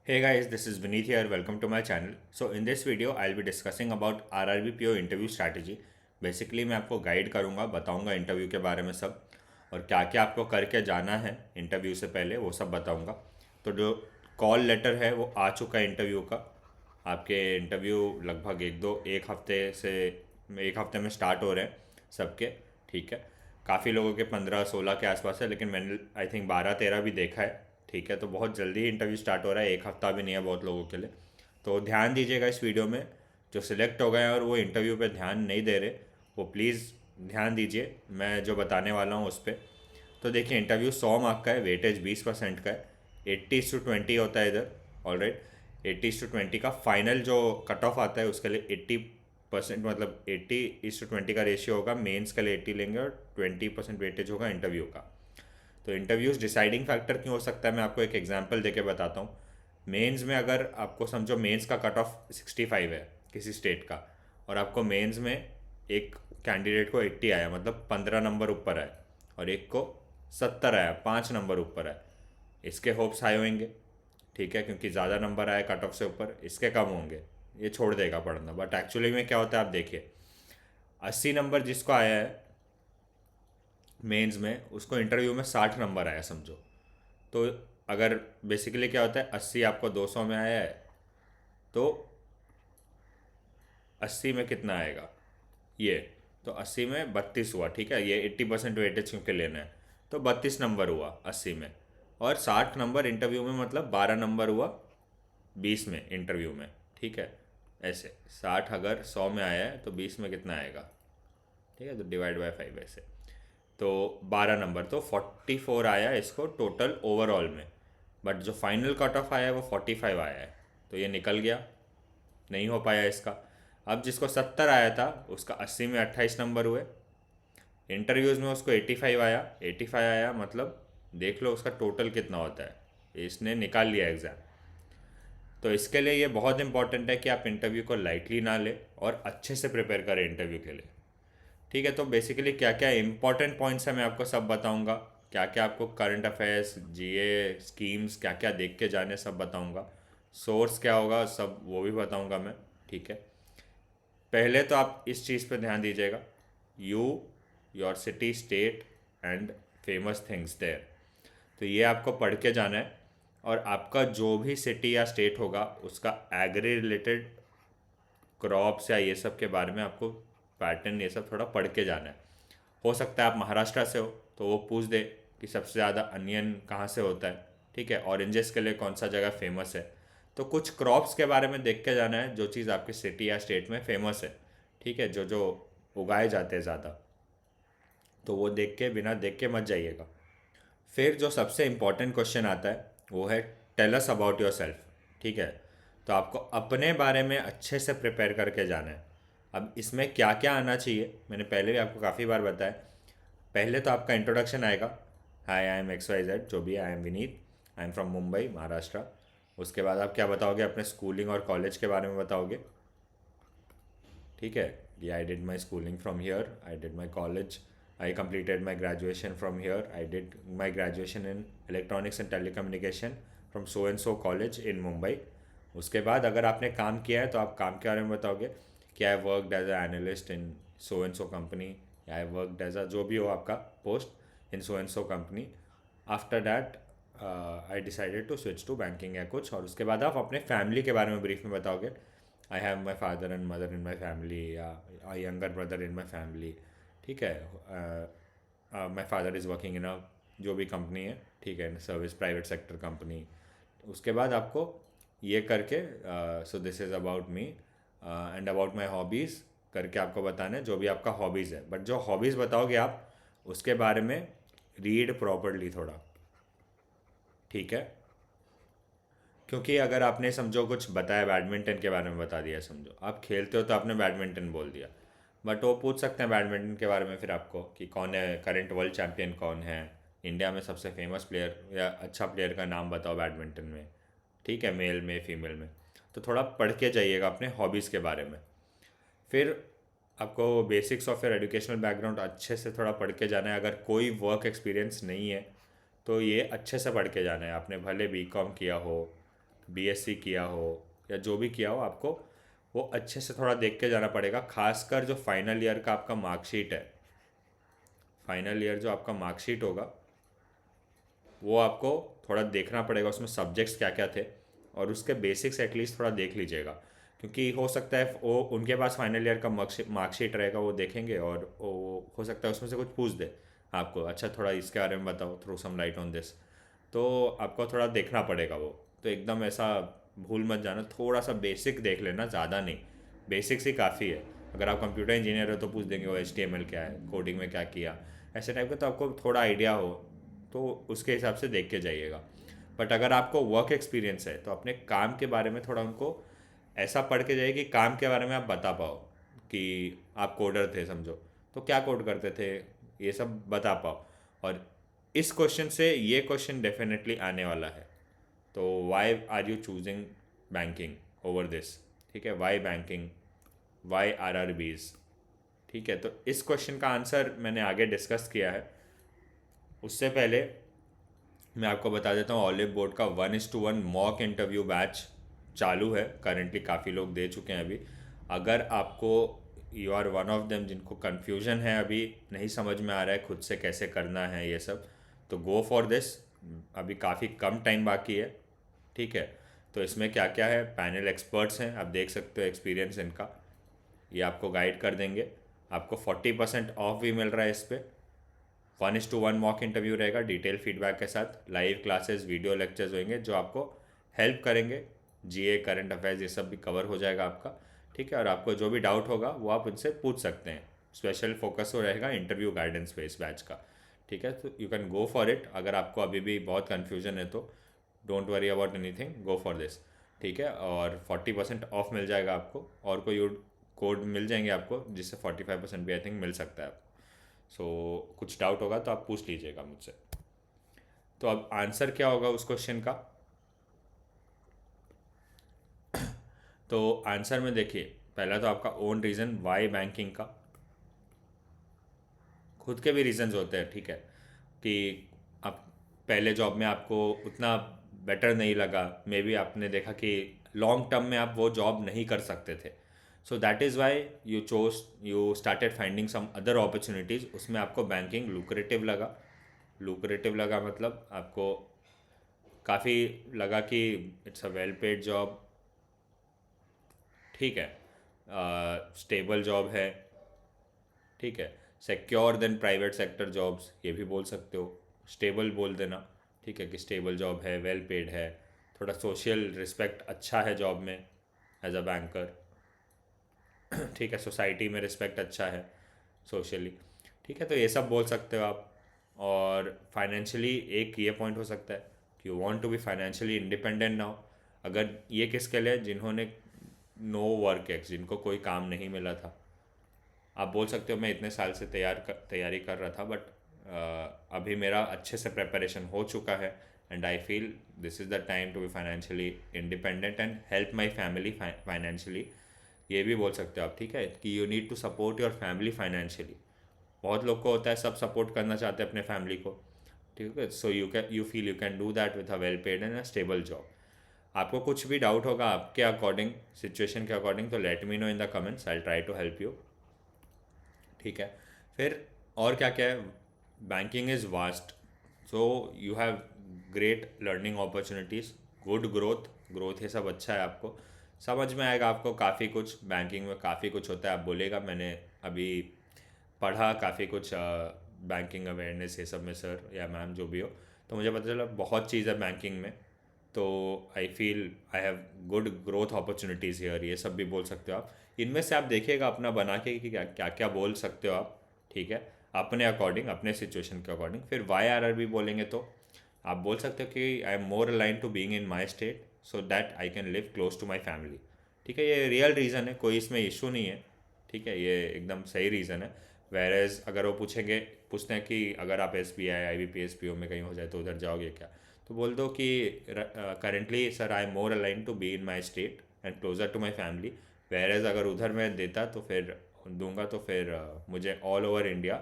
Hey guys, this is Vineet here. Welcome to my channel. So in this video, I'll be discussing about RRB PO interview strategy. Basically मैं आपको guide करूँगा, बताऊँगा interview के बारे में सब और क्या क्या आपको करके जाना है इंटरव्यू से पहले वो सब बताऊँगा। तो जो कॉल लेटर है वो आ चुका है इंटरव्यू का। आपके इंटरव्यू लगभग एक हफ्ते में स्टार्ट हो रहे हैं सबके। ठीक है, काफ़ी लोगों के 15-16 के आसपास है, लेकिन मैंने आई थिंक 12-13 भी देखा है। ठीक है, तो बहुत जल्दी इंटरव्यू स्टार्ट हो रहा है, एक हफ्ता भी नहीं है बहुत लोगों के लिए। तो ध्यान दीजिएगा इस वीडियो में। जो सिलेक्ट हो गए हैं और वो इंटरव्यू पे ध्यान नहीं दे रहे, वो प्लीज़ ध्यान दीजिए मैं जो बताने वाला हूँ उस पर। तो देखिए, इंटरव्यू 100 मार्क का है, वेटेज 20% का है, 80:20 होता है इधर। ऑल राइट, 80:20 का फाइनल जो कट ऑफ आता है उसके लिए 80%, मतलब 80:20 का रेशियो होगा। मेंस के लिए 80 लेंगे और 20% वेटेज होगा इंटरव्यू का। तो इंटरव्यूज़ डिसाइडिंग फैक्टर क्यों हो सकता है, मैं आपको एक एग्जांपल देके बताता हूँ। मेंस में अगर आपको समझो मेंस का कट ऑफ 65 है किसी स्टेट का, और आपको मेंस में एक कैंडिडेट को 80 आया, मतलब 15 नंबर ऊपर आए, और एक को 70 आया, 5 नंबर ऊपर आए। इसके होप्स हाई होंगे, ठीक है, क्योंकि ज़्यादा नंबर आए कट ऑफ से ऊपर, इसके कम होंगे, ये छोड़ देगा पढ़ना। बट एक्चुअली में क्या होता है, आप देखिए, 80 नंबर जिसको आया है मेंस में, उसको इंटरव्यू में 60 नंबर आया समझो। तो अगर बेसिकली क्या होता है, 80 आपको 200 में आया है, तो 80 में कितना आएगा ये, तो 80 में 32 हुआ। ठीक है, ये 80% वेटेज क्योंकि लेना है, तो 32 नंबर हुआ 80 में। और 60 नंबर इंटरव्यू में, मतलब 12 नंबर हुआ 20 में इंटरव्यू में। ठीक है, ऐसे 60 अगर 100 में आया है तो 20 में कितना आएगा। ठीक है, तो डिवाइड बाय 5 ऐसे। तो 12 नंबर, तो 44 आया इसको टोटल ओवरऑल में। बट जो फाइनल कट ऑफ आया है वो 45 आया है, तो ये निकल गया, नहीं हो पाया इसका। अब जिसको 70 आया था उसका 80 में 28 नंबर हुए। इंटरव्यूज़ में उसको 85 आया, 85 आया, मतलब देख लो उसका टोटल कितना होता है, इसने निकाल लिया एग्ज़ाम। तो इसके लिए ये बहुत इंपॉर्टेंट है कि आप इंटरव्यू को लाइटली ना लें और अच्छे से प्रिपेयर करें इंटरव्यू के लिए। ठीक है, तो बेसिकली क्या क्या इंपॉर्टेंट पॉइंट्स है मैं आपको सब बताऊंगा। क्या क्या आपको करंट अफेयर्स, जीए, स्कीम्स क्या क्या देख के जाने सब बताऊंगा। सोर्स क्या होगा सब वो भी बताऊंगा मैं। ठीक है, पहले तो आप इस चीज़ पे ध्यान दीजिएगा, you, your city, state and famous things there. तो ये आपको पढ़ के जाना है। और आपका जो भी सिटी या स्टेट होगा उसका एग्री रिलेटेड क्रॉप्स या ये सब के बारे में आपको पैटर्न ये सब थोड़ा पढ़ के जाना है। हो सकता है आप महाराष्ट्र से हो तो वो पूछ दे कि सबसे ज़्यादा अनियन कहाँ से होता है। ठीक है, ऑरेंजेस के लिए कौन सा जगह फेमस है। तो कुछ क्रॉप्स के बारे में देख के जाना है, जो चीज़ आपके सिटी या स्टेट में फेमस है। ठीक है, जो जो उगाए जाते हैं ज़्यादा, तो वो देख के, बिना देख के मत जाइएगा। फिर जो सबसे इम्पोर्टेंट क्वेश्चन आता है वो है, tell us about yourself. ठीक है, तो आपको अपने बारे में अच्छे से प्रिपेयर करके जाना है। अब इसमें क्या क्या आना चाहिए, मैंने पहले भी आपको काफ़ी बार बताया। पहले तो आपका इंट्रोडक्शन आएगा, hi I am X Y Z, जो भी, I am Vineet, I am from Mumbai Maharashtra. उसके बाद आप क्या बताओगे, अपने स्कूलिंग और कॉलेज के बारे में बताओगे। ठीक है, ये I did my schooling from here, I did my college, I completed my graduation from here, I did my graduation in electronics and telecommunication from so and so college in Mumbai। उसके बाद अगर आपने काम किया है तो आप काम के बारे में बताओगे कि I worked as a analyst in so and so company, या आई वर्कड एज अ, जो भी हो आपका post, in so and so company. After that I decided to switch to banking या कुछ। और उसके बाद आप अपने फैमिली के बारे में ब्रीफ में बताओगे, I have my father and mother in my family, या I younger brother in my family. ठीक है, my father is working in a, जो भी कंपनी है, ठीक है, सर्विस प्राइवेट सेक्टर कंपनी। उसके बाद आपको ये करके, so this is about me and about my hobbies करके आपको बताना है जो भी आपका हॉबीज़ है। बट जो हॉबीज़ बताओगे आप, उसके बारे में रीड प्रॉपरली थोड़ा। ठीक है, क्योंकि अगर आपने समझो कुछ बताया, बैडमिंटन के बारे में बता दिया, समझो आप खेलते हो तो आपने बैडमिंटन बोल दिया, बट वो पूछ सकते हैं बैडमिंटन के बारे में फिर आपको कि कौन है करंट वर्ल्ड चैम्पियन, कौन है इंडिया में सबसे फेमस प्लेयर या अच्छा प्लेयर का नाम बताओ बैडमिंटन में। ठीक है, मेल में फीमेल में। तो थोड़ा पढ़ के जाइएगा अपने हॉबीज़ के बारे में। फिर आपको basics of your educational background अच्छे से थोड़ा पढ़ के जाना है। अगर कोई वर्क एक्सपीरियंस नहीं है तो ये अच्छे से पढ़ के जाना है। आपने भले बी कॉम किया हो, बीएससी किया हो या जो भी किया हो, आपको वो अच्छे से थोड़ा देख के जाना पड़ेगा। खासकर जो फाइनल ईयर का आपका मार्कशीट है, फाइनल ईयर जो आपका मार्कशीट होगा वो आपको थोड़ा देखना पड़ेगा, उसमें सब्जेक्ट्स क्या क्या थे, और उसके बेसिक्स एटलीस्ट थोड़ा देख लीजिएगा। क्योंकि हो सकता है वो उनके पास फाइनल ईयर का मार्कशीट रहेगा, वो देखेंगे और वो हो सकता है उसमें से कुछ पूछ दे आपको, अच्छा थोड़ा इसके बारे में बताओ, throw some light on this. तो आपको थोड़ा देखना पड़ेगा वो। तो एकदम ऐसा भूल मत जाना, थोड़ा सा बेसिक देख लेना, ज़्यादा नहीं, बेसिक्स ही काफ़ी है। अगर आप कंप्यूटर इंजीनियर हो तो पूछ देंगे वो HTML क्या है, कोडिंग में क्या किया, ऐसे टाइप का, तो आपको थोड़ा आइडिया हो तो उसके हिसाब से देख के जाइएगा। बट अगर आपको वर्क एक्सपीरियंस है तो अपने काम के बारे में थोड़ा उनको ऐसा पढ़ के जाइए कि काम के बारे में आप बता पाओ, कि आप कोडर थे समझो, तो क्या कोड करते थे, ये सब बता पाओ। और इस क्वेश्चन से ये क्वेश्चन डेफिनेटली आने वाला है। तो why are you choosing banking over this, ठीक है, वाई बैंकिंग, वाई RRBs, ठीक है। तो इस क्वेश्चन का आंसर मैंने आगे डिस्कस किया है। उससे पहले मैं आपको बता देता हूँ, ऑलिव बोर्ड का 1:1 मॉक इंटरव्यू बैच चालू है करेंटली, काफ़ी लोग दे चुके हैं अभी। अगर आपको, you are one of them जिनको कन्फ्यूजन है, अभी नहीं समझ में आ रहा है खुद से कैसे करना है ये सब, तो गो फॉर दिस। अभी काफ़ी कम टाइम बाकी है, ठीक है। तो इसमें क्या क्या है, पैनल एक्सपर्ट्स हैं, आप देख सकते हो एक्सपीरियंस इनका, ये आपको गाइड कर देंगे। आपको 40% ऑफ भी मिल रहा है इस पर। 1:1 मॉक इंटरव्यू रहेगा डिटेल फीडबैक के साथ, लाइव क्लासेस, वीडियो लेक्चर्स होंगे जो आपको हेल्प करेंगे, जीए करंट अफेयर्स ये सब भी कवर हो जाएगा आपका, ठीक है। और आपको जो भी डाउट होगा वो आप उनसे पूछ सकते हैं। स्पेशल फोकस हो रहेगा इंटरव्यू गाइडेंस पे इस बैच का, ठीक है। तो you can go for it. अगर आपको अभी भी बहुत कन्फ्यूजन है तो don't worry about anything, go for this, ठीक है। और 40% ऑफ मिल जाएगा आपको, और कोई कोड मिल जाएंगे आपको जिससे 45% भी आई थिंक मिल सकता है आपको। सो कुछ डाउट होगा तो आप पूछ लीजिएगा मुझसे। तो अब आंसर क्या होगा उस क्वेश्चन का, तो आंसर में देखिए, पहला तो आपका ओन रीज़न वाई बैंकिंग का, खुद के भी रीजंस होते हैं, ठीक है, कि आप पहले जॉब में आपको उतना बेटर नहीं लगा, मे बी आपने देखा कि लॉन्ग टर्म में आप वो जॉब नहीं कर सकते थे, so that is why you started finding some other opportunities. उसमें आपको बैंकिंग लुक्रेटिव लगा, लुक्रेटिव लगा मतलब आपको काफ़ी लगा कि it's a well paid job, ठीक है, स्टेबल जॉब है, ठीक है, secure then private sector jobs, ये भी बोल सकते हो, स्टेबल बोल देना, ठीक है, कि स्टेबल जॉब है, वेल पेड है, थोड़ा सोशल रिस्पेक्ट अच्छा है जॉब में एज अ बैंकर, ठीक है, सोसाइटी में रिस्पेक्ट अच्छा है सोशली, ठीक है। तो ये सब बोल सकते हो आप। और फाइनेंशियली एक ये पॉइंट हो सकता है कि you want to be financially independent now. अगर ये किसके लिए, जिन्होंने नो वर्क एक्स, जिनको कोई काम नहीं मिला था, आप बोल सकते हो मैं इतने साल से तैयारी कर रहा था, बट अभी मेरा अच्छे से प्रिपरेशन हो चुका है, and I feel this is the time to be financially independent and help my family financially. ये भी बोल सकते हो आप, ठीक है, कि you need to support your family financially. बहुत लोग को होता है सब सपोर्ट करना चाहते हैं अपने फैमिली को, ठीक है। So you feel you can do that with a well paid and a stable job. आपको कुछ भी डाउट होगा आपके अकॉर्डिंग, सिचुएशन के अकॉर्डिंग, तो let me know in the comments, I try to help you, ठीक है। फिर और क्या क्या है, banking is vast, so you have great learning opportunities, good growth ये सब अच्छा है, आपको समझ में आएगा, आपको काफ़ी कुछ बैंकिंग में काफ़ी कुछ होता है, आप बोलेगा मैंने अभी पढ़ा काफ़ी कुछ बैंकिंग अवेयरनेस ये सब में सर या मैम जो भी हो, तो मुझे पता चला बहुत चीज़ है बैंकिंग में। तो I feel I have good growth opportunities here, ये सब भी बोल सकते हो आप। इनमें से आप देखिएगा अपना बना के कि क्या क्या क्या बोल सकते हो आप, ठीक है, अपने अकॉर्डिंग, अपने सिचुएशन के अकॉर्डिंग। फिर YRRB बोलेंगे तो आप बोल सकते हो कि I am more align to being in my state so that I can live close to my family, ठीक है। ये रियल रीज़न है, कोई इसमें इशू नहीं है, ठीक है, ये एकदम सही रीज़न है। वेरेज अगर वो पूछते हैं कि अगर आप SBI IBPS PO में कहीं हो जाए तो उधर जाओगे क्या, तो बोल दो कि currently sir I am more align to be in my state and closer to my family. Whereas अगर उधर मैं देता तो फिर दूंगा तो फिर मुझे ऑल ओवर इंडिया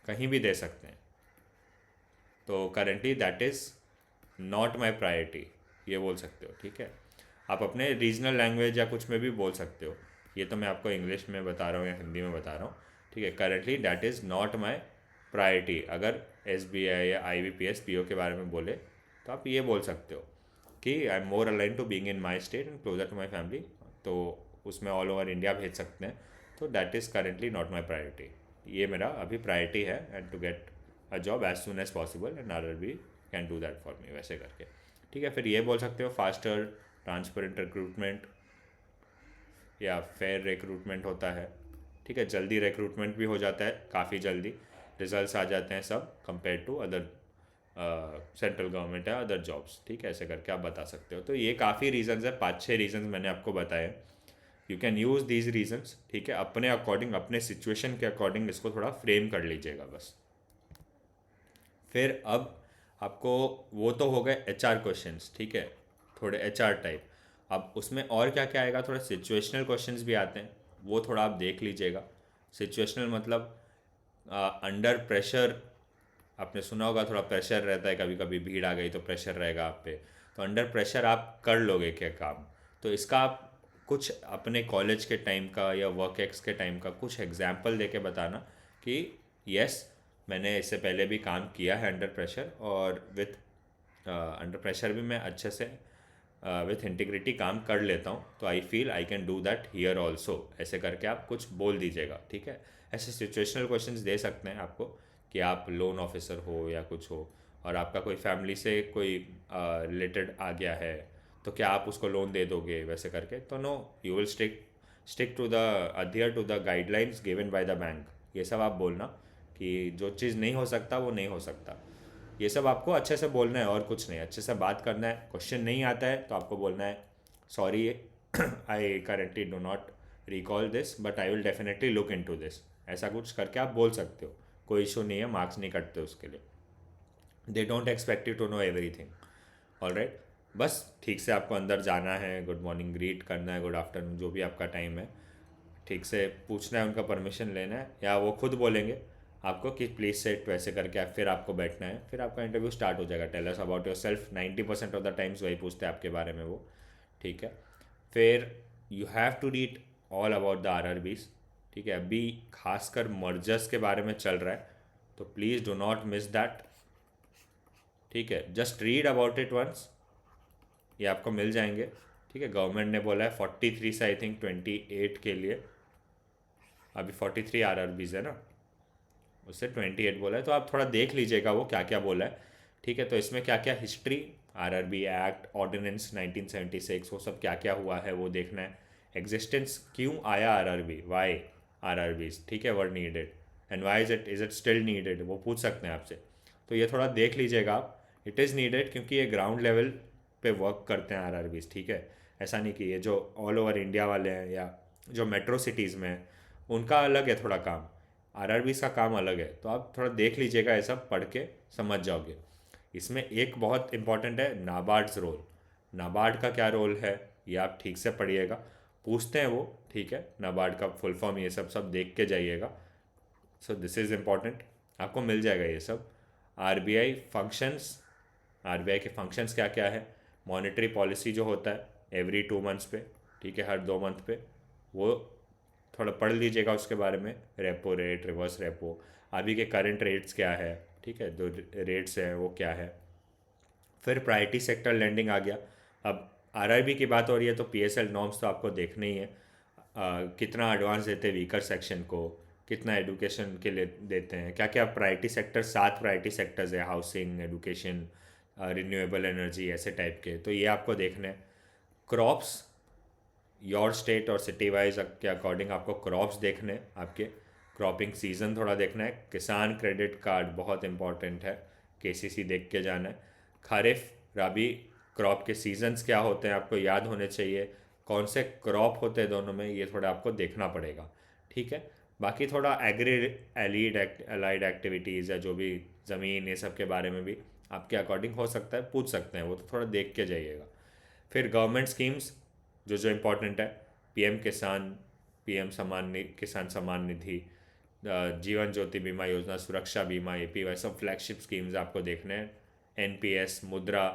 कहीं भी दे सकते हैं, तो currently that is not my priority, ये बोल सकते हो, ठीक है। आप अपने रीजनल लैंग्वेज या कुछ में भी बोल सकते हो। ये तो मैं आपको इंग्लिश में बता रहा हूँ या हिंदी में बता रहा हूँ, ठीक है। Currently that is not my priority. अगर SBI या IBPS PO के बारे में बोले तो आप ये बोल सकते हो कि I am more align to being in my state and closer to my family. तो उसमें ऑल ओवर इंडिया भेज सकते हैं। तो that is currently not my priority. ये मेरा अभी प्रायोरिटी है and to get a job as soon as possible and RRB can do that for me, वैसे करके, ठीक है। फिर ये बोल सकते हो फास्टर ट्रांसपेरेंट रिक्रूटमेंट या फेयर रिक्रूटमेंट होता है, ठीक है। जल्दी रिक्रूटमेंट भी हो जाता है, काफ़ी जल्दी रिजल्ट्स आ जाते हैं सब, compare to other central government या अदर जॉब्स, ठीक है। ऐसे करके आप बता सकते हो। तो ये काफ़ी रीजंस है, 5-6 रीजंस मैंने आपको बताए। You can use these reasons, ठीक है। अपने अकॉर्डिंग, अपने सिचुएशन के अकॉर्डिंग इसको थोड़ा फ्रेम कर लीजिएगा बस। फिर अब आपको, वो तो हो गए HR क्वेश्चंस, ठीक है, थोड़े HR टाइप। अब उसमें और क्या क्या आएगा, थोड़े सिचुएशनल क्वेश्चंस भी आते हैं, वो थोड़ा आप देख लीजिएगा। सिचुएशनल मतलब अंडर प्रेशर, आपने सुना होगा थोड़ा प्रेशर रहता है, कभी कभी भीड़ आ गई तो प्रेशर रहेगा आप पे। तो अंडर प्रेशर आप कर लोगे क्या काम? तो इसका आप कुछ अपने कॉलेज के टाइम का या वर्क एक्स के टाइम का कुछ एग्जाम्पल दे के बताना कि यस, मैंने इससे पहले भी काम किया है अंडर प्रेशर, और विथ अंडर प्रेशर भी मैं अच्छे से विथ इंटीग्रिटी काम कर लेता हूँ, तो I feel I can do that here also. ऐसे करके आप कुछ बोल दीजिएगा, ठीक है। ऐसे सिचुएशनल क्वेश्चंस दे सकते हैं आपको कि आप लोन ऑफिसर हो या कुछ हो, और आपका कोई फैमिली से कोई रिलेटेड आ गया है, तो क्या आप उसको लोन दे दोगे, वैसे करके। तो no, you will stick to the adhere to the guidelines given by the bank. ये सब आप बोलना कि जो चीज़ नहीं हो सकता वो नहीं हो सकता। ये सब आपको अच्छे से बोलना है और कुछ नहीं, अच्छे से बात करना है। क्वेश्चन नहीं आता है तो आपको बोलना है sorry, I currently do not recall this but I will definitely look into this. ऐसा कुछ करके आप बोल सकते हो, कोई इशू नहीं है, मार्क्स नहीं कटते उसके लिए। They don't expect you to know everything, all right. बस ठीक से आपको अंदर जाना है, गुड मॉर्निंग ग्रीट करना है, गुड आफ्टरनून, जो भी आपका टाइम है, ठीक से पूछना है, उनका परमिशन लेना है, या वो खुद बोलेंगे आपको कि प्लीज़ सेट, वैसे करके फिर आपको बैठना है, फिर आपका इंटरव्यू स्टार्ट हो जाएगा। Tell us about yourself, 90% of the times वही पूछते हैं आपके बारे में वो, ठीक है। फिर you have to read all about the RRBs, ठीक है। अभी खासकर मर्जर्स के बारे में चल रहा है, तो please do not miss that, ठीक है। Just read about it once, ये आपको मिल जाएंगे, ठीक है। गवर्नमेंट ने बोला है 43 से आई थिंक 28 के लिए, अभी 43 RRBs है ना, उससे 28 बोला है, तो आप थोड़ा देख लीजिएगा वो क्या क्या बोला है, ठीक है। तो इसमें क्या क्या हिस्ट्री, RRB एक्ट, ऑर्डिनेंस 1976, वो सब क्या क्या हुआ है वो देखना है। एग्जिस्टेंस, क्यों आया RRB, वाई RRBs, ठीक है, were needed, and why is it still needed, वो पूछ सकते हैं आपसे। तो ये थोड़ा देख लीजिएगा आप। इट इज़ नीडेड क्योंकि ये ग्राउंड लेवल पे वर्क करते हैं RRBs, ठीक है। ऐसा नहीं कि ये जो ऑल ओवर इंडिया वाले हैं या जो मेट्रो सिटीज़ में हैं, उनका अलग है थोड़ा काम, RRBs का काम अलग है। तो आप थोड़ा देख लीजिएगा, ये सब पढ़ के समझ जाओगे। इसमें एक बहुत इंपॉर्टेंट है नाबार्ड्स रोल। नाबार्ड का क्या रोल है ये आप ठीक से पढ़िएगा, पूछते हैं वो, ठीक है। नाबार्ड का फुल फॉर्म ये सब सब देख के जाइएगा। सो दिस इज़ इम्पॉर्टेंट, आपको मिल जाएगा ये सब। RBI फंक्शंस, RBI के फंक्शंस क्या क्या है, मॉनेटरी पॉलिसी जो होता है एवरी 2 मंथ्स पे, ठीक है, हर 2 मंथ पे, वो थोड़ा पढ़ लीजिएगा उसके बारे में। रेपो रेट, रिवर्स रेपो, अभी के करंट रेट्स क्या है, ठीक है, जो रेट्स हैं वो क्या है। फिर प्रायोरिटी सेक्टर लेंडिंग आ गया। अब RRB की बात हो रही है तो PSL नॉर्म्स तो आपको देखने ही है। कितना एडवांस देते हैं वीकर सेक्शन को, कितना एडुकेशन के लिए देते हैं, क्या क्या प्रायोरिटी सेक्टर, 7 प्रायोरिटी सेक्टर्स है, हाउसिंग, एडुकेशन, रिन्यूएबल एनर्जी, ऐसे टाइप के, तो ये आपको देखना है। क्रॉप्स, योर स्टेट और सिटी वाइज के अकॉर्डिंग आपको क्रॉप्स देखने हैं, आपके क्रॉपिंग सीज़न थोड़ा देखना है। किसान क्रेडिट कार्ड बहुत इंपॉर्टेंट है, KCC देख के जाना है। खरीफ रबी क्रॉप के सीजन्स क्या होते हैं आपको याद होने चाहिए, कौन से क्रॉप होते हैं दोनों में, ये थोड़ा आपको देखना पड़ेगा, ठीक है। बाकी थोड़ा एग्री अलाइड एक्टिविटीज़ या जो भी ज़मीन, ये सब के बारे में भी आपके अकॉर्डिंग हो सकता है, पूछ सकते हैं, वो तो थोड़ा देख के जाइएगा। फिर गवर्नमेंट स्कीम्स जो जो इम्पोर्टेंट है, PM किसान, किसान सम्मान निधि, जीवन ज्योति बीमा योजना, सुरक्षा बीमा, APY, सब फ्लैगशिप स्कीम्स आपको देखने हैं। NPS, मुद्रा,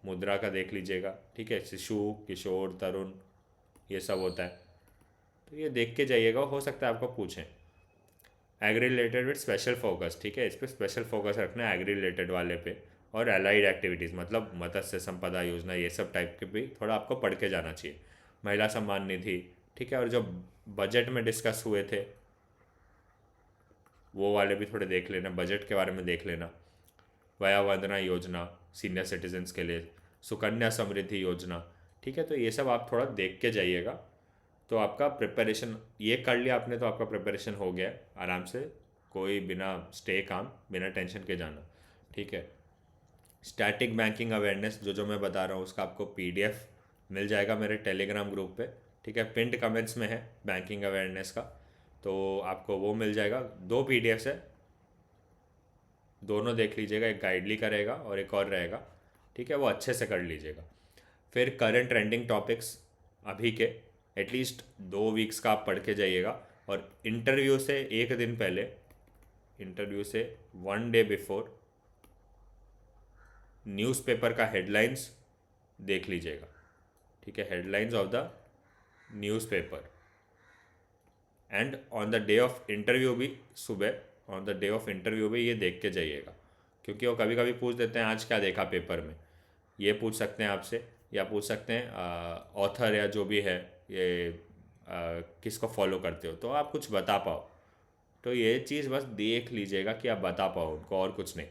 मुद्रा का देख लीजिएगा, ठीक है, शिशु, किशोर, तरुण, ये सब होता है। तो ये देख के जाइएगा, हो सकता है आपको पूछें। Agri related with special focus, ठीक है, इस पर स्पेशल फोकस रखना है एग्री रिलेटेड वाले पे। और एलाइड एक्टिविटीज़ मतलब मत्स्य संपदा योजना, ये सब टाइप के भी थोड़ा आपको पढ़ के जाना चाहिए। महिला सम्मान निधि, ठीक है, और जो बजट में डिस्कस हुए थे वो वाले भी थोड़े देख लेना, बजट के बारे में देख लेना। वया वंदना योजना सीनियर सिटीजन्स के लिए, सुकन्या समृद्धि योजना, ठीक है, तो ये सब आप थोड़ा देख के जाइएगा। तो आपका प्रिपरेशन ये कर लिया आपने तो आपका प्रिपरेशन हो गया है आराम से, कोई बिना स्टे काम, बिना टेंशन के जाना, ठीक है। स्टैटिक बैंकिंग अवेयरनेस जो जो मैं बता रहा हूँ उसका आपको पीडीएफ मिल जाएगा मेरे टेलीग्राम ग्रुप पे, ठीक है, पिंड कमेंट्स में है बैंकिंग अवेयरनेस का, तो आपको वो मिल जाएगा। 2 पीडीएफ्स है, दोनों देख लीजिएगा, एक गाइडली का रहेगा और एक और रहेगा, ठीक है, वो अच्छे से कर लीजिएगा। फिर करंट ट्रेंडिंग टॉपिक्स अभी के एटलीस्ट 2 वीक्स का आप पढ़ के जाइएगा, और इंटरव्यू से एक दिन पहले, इंटरव्यू से 1 डे बिफोर न्यूज़पेपर का हेडलाइंस देख लीजिएगा, ठीक है, headlines of the newspaper. And on the day of interview भी सुबह on the day of interview भी ये देख के जाइएगा, क्योंकि वो कभी कभी पूछ देते हैं आज क्या देखा पेपर में, ये पूछ सकते हैं आपसे, या पूछ सकते हैं ऑथर या जो भी है ये किसको फॉलो करते हो, तो आप कुछ बता पाओ। तो ये चीज़ बस देख लीजिएगा कि आप बता पाओ उनको, और कुछ नहीं,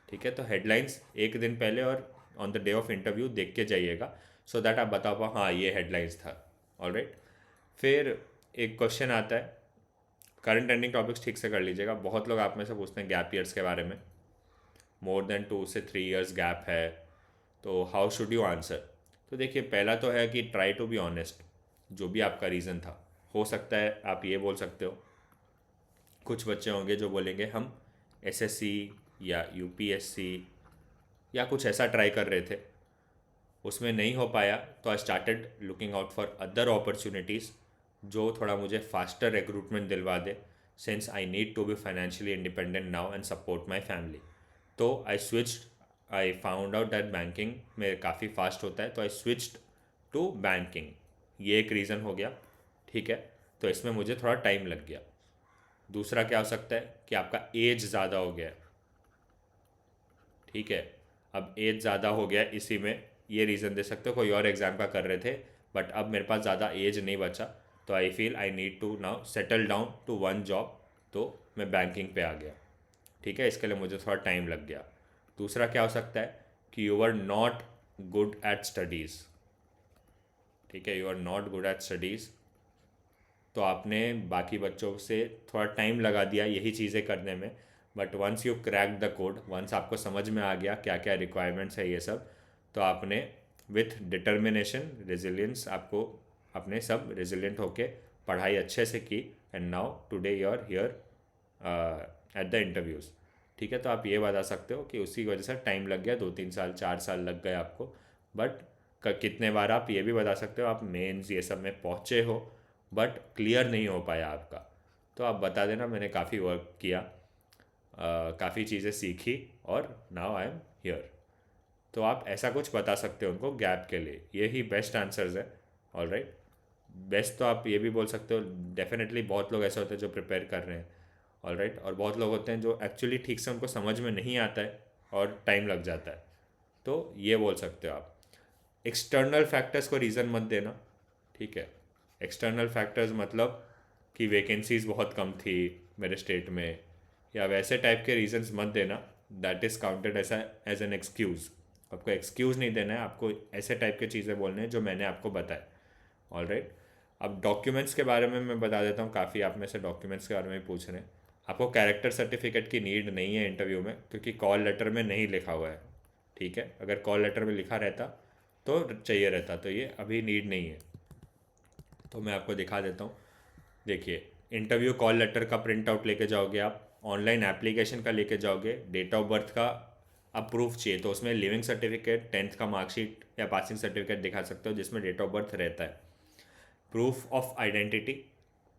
ठीक है। तो हेडलाइंस एक दिन पहले और on the day of interview देख के जाइएगा, सो दैट आप बता पाओ हाँ ये हेडलाइंस था। ऑलराइट, फिर एक क्वेश्चन आता है, करंट ट्रेंडिंग टॉपिक्स ठीक से कर लीजिएगा। बहुत लोग आप में से पूछते हैं गैप ईयर्स के बारे में, मोर देन 2 से 3 ईयर्स गैप है, तो हाउ शुड यू आंसर। तो देखिए, पहला तो है कि ट्राई टू बी ऑनेस्ट, जो भी आपका रीज़न था। हो सकता है आप ये बोल सकते हो, कुछ बच्चे होंगे जो बोलेंगे हम एसएससी या यूपीएससी या कुछ ऐसा ट्राई कर रहे थे, उसमें नहीं हो पाया, तो I started looking out for other opportunities जो थोड़ा मुझे फास्टर रिक्रूटमेंट दिलवा दे, since I need to be financially independent now and support my family. तो I found out that banking में काफ़ी फास्ट होता है, तो आई स्विच्ड टू बैंकिंग। ये एक रीज़न हो गया, ठीक है, तो इसमें मुझे थोड़ा टाइम लग गया। दूसरा क्या हो सकता है कि आपका एज ज़्यादा हो गया है, ठीक है, अब एज ज़्यादा हो गया इसी में ये रीज़न दे सकते हो, कोई और एग्ज़ाम का कर रहे थे बट अब मेरे पास ज़्यादा एज नहीं बचा, तो I feel I need to now settle down to one job, तो मैं बैंकिंग पे आ गया, ठीक है, इसके लिए मुझे थोड़ा टाइम लग गया। दूसरा क्या हो सकता है कि you are not good at studies, ठीक है, you are not good at studies, तो आपने बाकी बच्चों से थोड़ा टाइम लगा दिया यही चीज़ें करने में, but once you crack the code, once आपको समझ में आ गया क्या क्या रिक्वायरमेंट्स है ये सब, तो आपने विथ डिटर्मिनेशन रेजिलियंस आपको अपने सब रेजिलियंट होके पढ़ाई अच्छे से की, and now today you are here at the interviews, ठीक है। तो आप ये बता सकते हो कि उसी की वजह से टाइम लग गया, 2-3 साल 4 साल लग गए आपको, बट कितने बार आप ये भी बता सकते हो आप मेंस ये सब में पहुँचे हो बट क्लियर नहीं हो पाया आपका, तो आप बता देना मैंने काफ़ी वर्क किया, काफ़ी चीज़ें सीखी, और नाउ आई एम हियर। तो आप ऐसा कुछ बता सकते हो उनको गैप के लिए, यही बेस्ट आंसर्स है। ऑलराइट, बेस्ट तो आप ये भी बोल सकते हो, डेफिनेटली बहुत लोग ऐसे होते हैं जो प्रिपेयर कर रहे हैं, ऑलराइट, और बहुत लोग होते हैं जो एक्चुअली ठीक से उनको समझ में नहीं आता है और टाइम लग जाता है, तो ये बोल सकते हो आप। एक्सटर्नल फैक्टर्स को रीज़न मत देना, ठीक है, एक्सटर्नल फैक्टर्स मतलब कि वैकेंसीज़ बहुत कम थी मेरे स्टेट में, या वैसे टाइप के रीजंस मत देना, दैट इज़ काउंटेड ऐसा एज एन एक्सक्यूज़। आपको एक्सक्यूज़ नहीं देना है, आपको ऐसे टाइप के चीज़ें बोलने हैं जो मैंने आपको बताया। ऑलराइट, अब डॉक्यूमेंट्स के बारे में मैं बता देता हूँ, काफ़ी आप में से डॉक्यूमेंट्स के बारे में पूछ रहे हैं। आपको कैरेक्टर सर्टिफिकेट की नीड नहीं है इंटरव्यू में, क्योंकि कॉल लेटर में नहीं लिखा हुआ है, ठीक है, अगर कॉल लेटर में लिखा रहता तो चाहिए रहता, तो ये अभी नीड नहीं है। तो मैं आपको दिखा देता हूँ, देखिए, इंटरव्यू कॉल लेटर का प्रिंट आउट लेके जाओगे आप, ऑनलाइन एप्लीकेशन का लेके जाओगे, डेट ऑफ बर्थ का आप प्रूफ चाहिए तो उसमें लिविंग सर्टिफिकेट, 10th का मार्कशीट या पासिंग सर्टिफिकेट दिखा सकते हो जिसमें डेट ऑफ बर्थ रहता है। Proof of identity,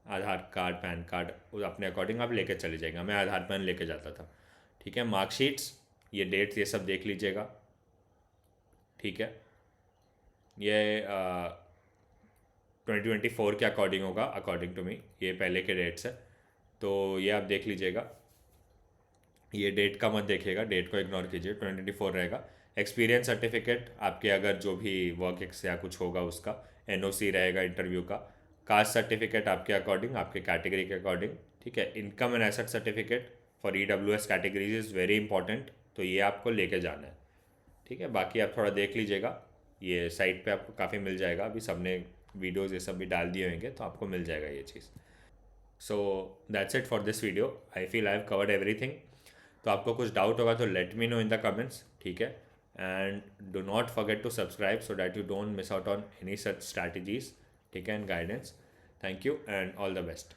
Aadhaar card, pan card, अपने अकॉर्डिंग आप लेके चले जाएंगे, मैं आधार पैन लेके जाता था, ठीक है। मार्कशीट्स, ये डेट्स ये सब देख लीजिएगा, ठीक है। ये 2024 के अकॉर्डिंग होगा, अकॉर्डिंग टू मी, ये पहले के डेट्स है, तो ये आप देख लीजिएगा। ये डेट का मत देखिएगा, डेट को इग्नोर कीजिए, 2024 रहेगा। एक्सपीरियंस सर्टिफिकेट आपके अगर जो भी वर्क एक्स या कुछ होगा उसका, एनओसी रहेगा इंटरव्यू का। कास्ट सर्टिफिकेट आपके अकॉर्डिंग, आपके कैटेगरी के अकॉर्डिंग, ठीक है। Income and asset certificate for EWS categories is very important, तो ये आपको लेके जाना है, ठीक है। बाकी आप थोड़ा देख लीजिएगा, ये साइट पे आपको काफ़ी मिल जाएगा, अभी सबने वीडियोज़ ये सब भी डाल दिए होंगे, तो आपको मिल जाएगा ये चीज़। So that's it for this video, I feel I have covered everything. तो आपको कुछ डाउट होगा तो let me know in the comments, ठीक है। And do not forget to subscribe so that you don't miss out on any such strategies, ठीक है, and guidance. Thank you and all the best.